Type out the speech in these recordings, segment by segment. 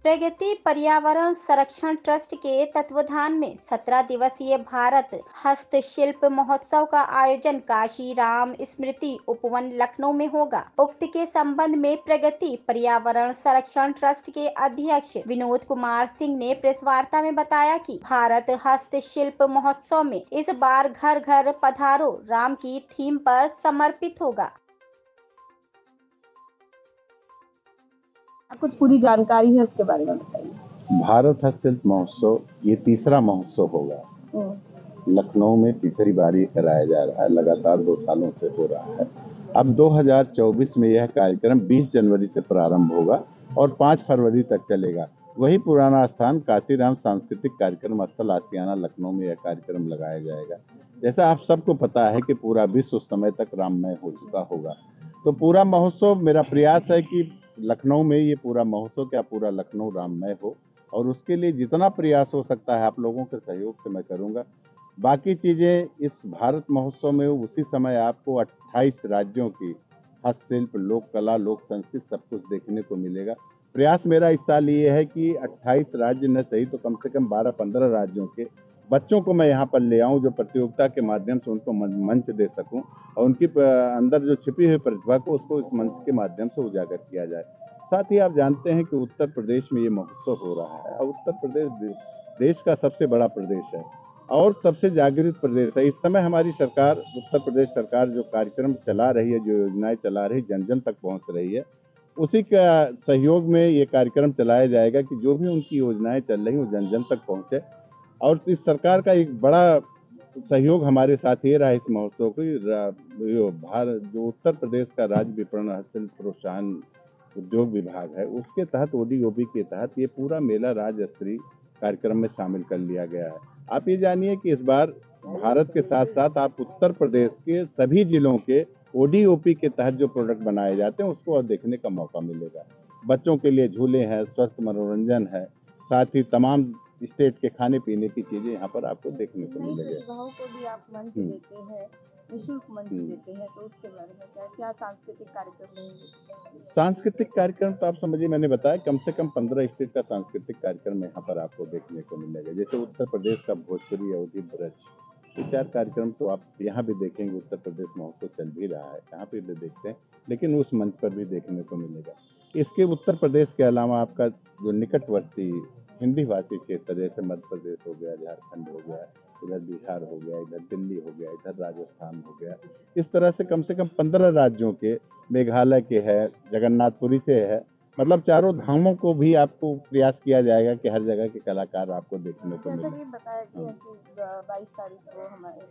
प्रगति पर्यावरण संरक्षण ट्रस्ट के तत्वाधान में 17 दिवसीय भारत हस्तशिल्प महोत्सव का आयोजन काशी राम स्मृति उपवन लखनऊ में होगा। उक्त के संबंध में प्रगति पर्यावरण संरक्षण ट्रस्ट के अध्यक्ष विनोद कुमार सिंह ने प्रेस वार्ता में बताया कि भारत हस्तशिल्प महोत्सव में इस बार घर घर पधारो राम की थीम पर समर्पित होगा। कुछ पूरी जानकारी है उसके बारे में बताइए। भारत हस्तशिल्प महोत्सव ये तीसरा महोत्सव होगा। लखनऊ में तीसरी बारी कराया जा रहा है, लगातार 2 सालों से हो रहा है। अब 2024 में यह कार्यक्रम 20 जनवरी से प्रारंभ होगा और 5 फरवरी तक चलेगा। वही पुराना स्थान काशीराम सांस्कृतिक कार्यक्रम स्थल आशियाना लखनऊ में यह कार्यक्रम लगाया जाएगा। जैसा आप सबको पता है कि पूरा विश्व उस समय तक राममय हो चुका होगा, तो पूरा महोत्सव, मेरा प्रयास है कि लखनऊ में ये पूरा महोत्सव क्या पूरा लखनऊ राममय हो, और उसके लिए जितना प्रयास हो सकता है आप लोगों के सहयोग से मैं करूंगा। बाकी चीज़ें इस भारत महोत्सव में उसी समय आपको 28 राज्यों की हस्तशिल्प, लोक कला, लोक संस्कृति सब कुछ देखने को मिलेगा। प्रयास मेरा इस साल ये है कि 28 राज्य न सही तो कम से कम 12-15 राज्यों के बच्चों को मैं यहाँ पर ले आऊँ, जो प्रतियोगिता के माध्यम से उनको मंच दे सकूँ और उनकी अंदर जो छिपी हुई प्रतिभा को उसको इस मंच के माध्यम से उजागर किया जाए। साथ ही आप जानते हैं कि उत्तर प्रदेश में ये महोत्सव हो रहा है और उत्तर प्रदेश देश का सबसे बड़ा प्रदेश है और सबसे जागृत प्रदेश है। इस समय हमारी सरकार, उत्तर प्रदेश सरकार जो कार्यक्रम चला रही है, जो योजनाएं चला रही, जन जन तक पहुँच रही है, उसी का सहयोग में ये कार्यक्रम चलाया जाएगा कि जो भी उनकी योजनाएं चल रही वो जन जन तक पहुँचे। और इस सरकार का एक बड़ा सहयोग हमारे साथ ये रहा इस महोत्सव को। भारत जो उत्तर प्रदेश का राज्य विपणन हस्तशिल्प प्रोत्साहन उद्योग विभाग है, उसके तहत ODOB के तहत ये पूरा मेला राज्य स्तरीय कार्यक्रम में शामिल कर लिया गया है। आप ये जानिए कि इस बार भारत के साथ साथ आप उत्तर प्रदेश के सभी जिलों के ODOP के तहत जो प्रोडक्ट बनाए जाते हैं उसको और देखने का मौका मिलेगा। बच्चों के लिए झूले हैं, स्वस्थ मनोरंजन है, साथ ही तमाम स्टेट के खाने पीने की चीजें यहाँ पर आपको देखने को मिलेंगे। प्रतिभाओं को भी आप मंच देते हैं, निःशुल्क मंच देते हैं, तो उसके बारे में क्या सांस्कृतिक कार्यक्रम रहेंगे? सांस्कृतिक कार्यक्रम तो आप समझिए, मैंने बताया कम से कम 15 स्टेट का सांस्कृतिक कार्यक्रम यहाँ पर आपको देखने को मिलेगा। जैसे उत्तर प्रदेश का भोजपुरी, अवधी, ब्रज, ये 4 कार्यक्रम तो आप यहाँ भी देखेंगे। उत्तर प्रदेश महोत्सव चल भी रहा है, यहाँ पे भी देखते हैं, लेकिन उस मंच पर भी देखने को मिलेगा। इसके उत्तर प्रदेश के अलावा आपका जो निकटवर्ती हिंदी भाषी क्षेत्र, जैसे मध्य प्रदेश हो गया, झारखंड हो गया, इधर बिहार हो गया, इधर दिल्ली हो गया, इधर राजस्थान हो गया, इस तरह से कम 15 राज्यों के, मेघालय के है, जगन्नाथपुरी से है, मतलब चारों धामों को भी आपको प्रयास किया जाएगा कि हर जगह के कलाकार आपको देखने को मिले। जैसा कि बताया कि 22 तारीख को हमारे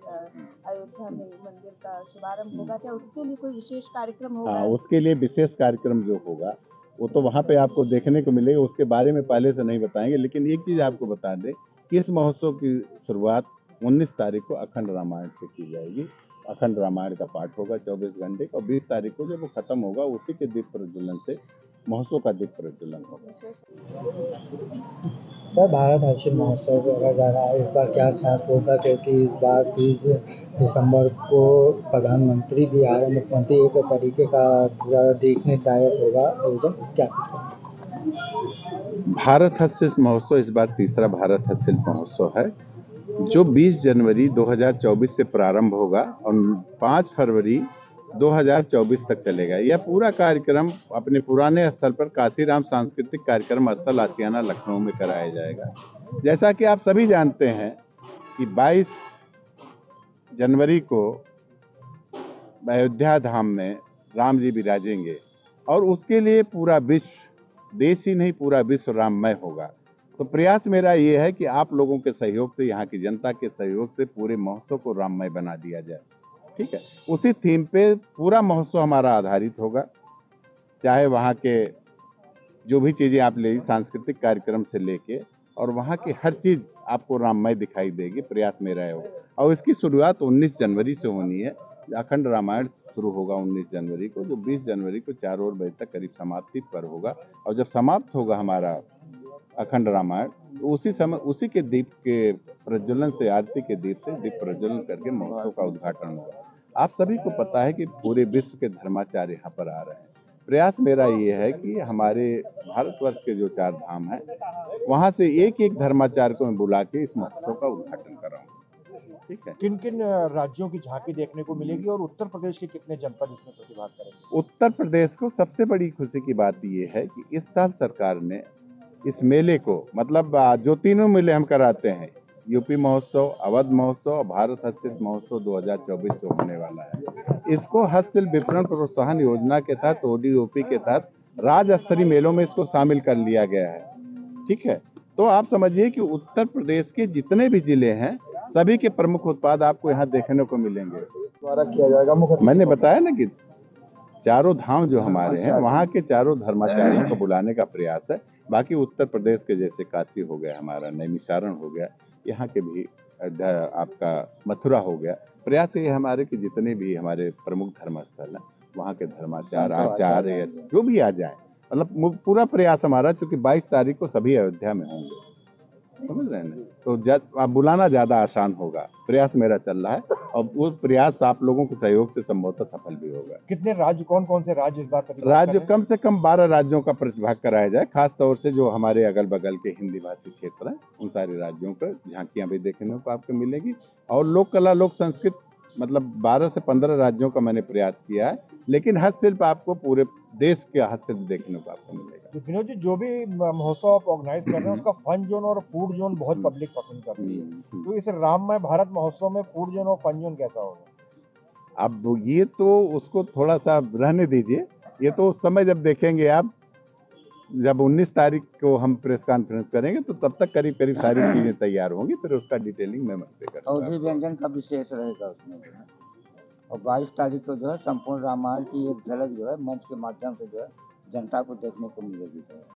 अयोध्या में मंदिर का शुभारंभ होगा, क्या उसके लिए कोई विशेष कार्यक्रम होगा? हाँ, उसके लिए विशेष कार्यक्रम जो होगा वो तो वहाँ पे आपको देखने को मिलेगा। उसके बारे में पहले से नहीं बताएंगे, लेकिन एक चीज़ आपको बता दें कि इस महोत्सव की शुरुआत 19 तारीख को अखंड रामायण से की जाएगी। अखंड रामायण का पाठ होगा 24 घंटे का, और 20 तारीख को जब वो खत्म होगा उसी के दीप प्रज्वलन से महोत्सव का दीप प्रज्वलन होगा। सर, भारत हस्तशिल्प महोत्सव रखा जा रहा है, इस बार क्या खास होगा? क्योंकि इस बार 30 दिसंबर को प्रधानमंत्री भी आ रहे हैं, मुख्यमंत्री, एक तरीके का पूरा देखने लायक होगा आयोजन, क्या भारत हस्तशिल्प महोत्सव इस बार तीसरा भारत हस्तशिल्प महोत्सव है, जो 20 जनवरी 2024 से प्रारंभ होगा और 5 फरवरी 2024 तक चलेगा। यह पूरा कार्यक्रम अपने पुराने स्थल पर काशीराम सांस्कृतिक कार्यक्रम स्थल आशियाना लखनऊ में कराया जाएगा। जैसा कि आप सभी जानते हैं कि 22 जनवरी को अयोध्या धाम में राम जी विराजेंगे और उसके लिए पूरा विश्व, देश ही नहीं पूरा विश्व राममय होगा। तो प्रयास मेरा ये है कि आप लोगों के सहयोग से, यहाँ की जनता के सहयोग से पूरे महोत्सव को राममय बना दिया जाए। ठीक है, उसी थीम पे पूरा महोत्सव हमारा आधारित होगा। चाहे वहाँ के जो भी चीज़ें आप ले, सांस्कृतिक कार्यक्रम से लेके, और वहाँ की हर चीज़ आपको राममय दिखाई देगी। प्रयास मेरा है और इसकी शुरुआत 19 जनवरी से होनी है। अखंड रामायण शुरू होगा 19 जनवरी को, जो 20 जनवरी को 4 बजे तक करीब समाप्ति पर होगा। और जब समाप्त होगा हमारा अखंड रामायण, तो उसी समय उसी के दीप के प्रज्वलन से, आरती के दीप से दीप प्रज्वलन करके महोत्सव का उद्घाटन होगा। आप सभी को पता है कि पूरे विश्व के धर्माचार्य यहाँ पर आ रहे हैं। प्रयास मेरा ये है कि हमारे भारतवर्ष के जो 4 धाम हैं, वहाँ से एक एक धर्माचार्य को मैं बुला के इस महोत्सव का उद्घाटन कराऊँ। ठीक है। किन किन राज्यों की झांकी देखने को मिलेगी और उत्तर प्रदेश के कितने जनपद इसमें प्रतिभाग करेंगे? उत्तर प्रदेश को सबसे बड़ी खुशी की बात ये है कि इस साल सरकार ने इस मेले को, मतलब जो तीनों मेले हम कराते हैं, यूपी महोत्सव, अवध महोत्सव और भारत हस्तशिल्प महोत्सव 2024 जो होने वाला है, इसको हस्तशिल्प विपणन प्रोत्साहन योजना के तहत, ODOP के तहत राज्य स्तरीय मेलों में इसको शामिल कर लिया गया है। ठीक है। तो आप समझिए कि उत्तर प्रदेश के जितने भी जिले हैं, सभी के प्रमुख उत्पाद आपको यहाँ देखने को मिलेंगे। द्वारा किया जाएगा मुख्य, मैंने बताया ना कि चारों धाम जो हमारे हैं, वहाँ के चारों धर्माचार्यों को बुलाने का प्रयास है। बाकी उत्तर प्रदेश के जैसे काशी हो गया, हमारा नैमिषारण हो गया, यहाँ के भी आपका मथुरा हो गया। प्रयास ये हमारे कि जितने भी हमारे प्रमुख धर्मस्थल हैं, वहाँ के धर्माचार्य, आचार्य जो भी आ जाए, मतलब पूरा प्रयास हमारा, क्योंकि 22 तारीख को सभी अयोध्या में होंगे, समझ रहे हैं ना। तो आप बुलाना ज्यादा आसान होगा। प्रयास मेरा चल रहा है और वो प्रयास आप लोगों के सहयोग से संभवतः सफल भी होगा। कितने राज्य, कौन कौन से राज्य इस बार प्रतिभाग राज्य कर रहे हैं? कम से कम 12 राज्यों का प्रतिभाग कराया जाए, खास तौर से जो हमारे अगल बगल के हिंदी भाषी क्षेत्र हैं, उन सारे राज्यों पर झांकियां भी देखने को आपको मिलेगी। और लोक कला, लोक संस्कृत, मतलब 12 से 15 राज्यों का मैंने प्रयास किया है, लेकिन हस्तशिल्प आपको पूरे देश के हस्तशिल्प देखने को आपको मिलेगा। तो विनोद जी, जो भी महोत्सव आप ऑर्गेनाइज कर रहे हैं, उसका फन जोन और फूड जोन बहुत पब्लिक पसंद करती है। तो इस राममय भारत महोत्सव में फूड जोन और फन जोन कैसा होगा? अब ये तो उसको थोड़ा सा रहने दीजिए, ये तो उस समय जब देखेंगे आप, जब 19 तारीख को हम प्रेस कॉन्फ्रेंस करेंगे, तो तब तक करीब करीब सारी चीजें तैयार होंगी, फिर उसका डिटेलिंग मैं मंच पे करूंगा। अवधी व्यंजन का विशेष रहेगा उसमें जो है, और 22 तारीख को जो है संपूर्ण रामायण की एक झलक जो है मंच के माध्यम से जो है जनता को देखने को मिलेगी।